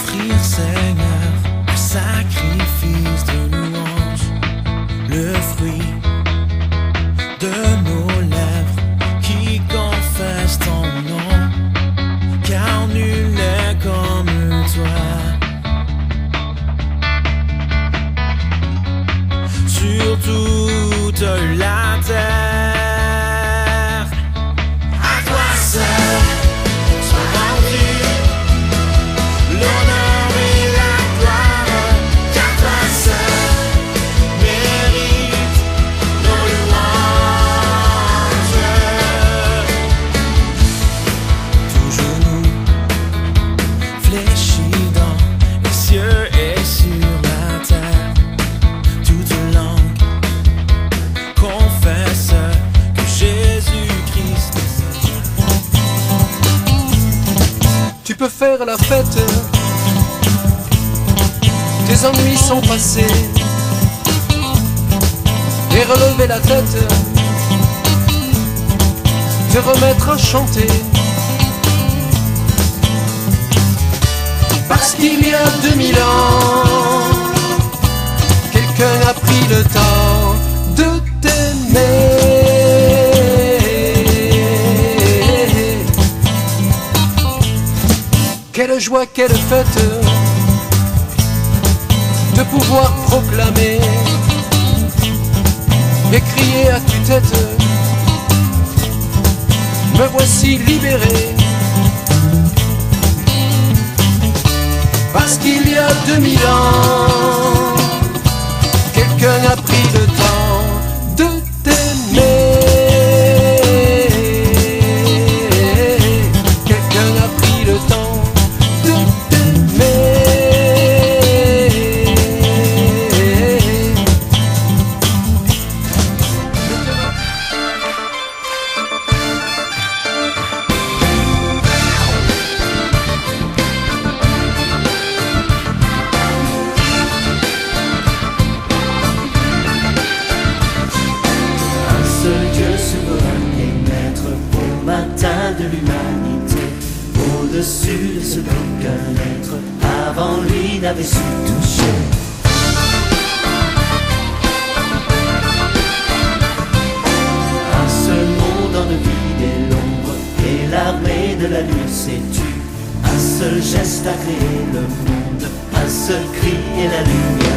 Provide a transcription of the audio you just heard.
t'offrir, Seigneur, un sacrifice de louange, le fruit de nos lèvres qui confessent ton nom, car nul n'est comme toi. Sur toute la terre, à toi seul soit rendu l'honneur et la gloire, car toi seul mérite nos louanges. Tout genou fléchi dans les cieux et sur la terre, toute langue confesse que Jésus-Christ est Seigneur. Tu peux faire la fête, tes ennuis sont passés, et relever la tête, te remettre à chanter. Parce qu'il y a 2000 ans, quelqu'un a pris le temps de t'aimer. Quelle joie, quelle fête de pouvoir proclamer et crier à tue-tête: me voici libéré. Parce qu'il y a 2000 ans, quelqu'un a pris le temps de t'aimer. Quelqu'un a pris le temps de t'aimer. Un seul Dieu souverain et maître au matin de l'humanité, au-dessus de ce qu'aucun être avant lui n'avait su toucher. Un seul monde dans le vide et l'ombre, et l'armée de la nuit s'est tue. Un seul geste a créé le monde, un seul cri et la lumière.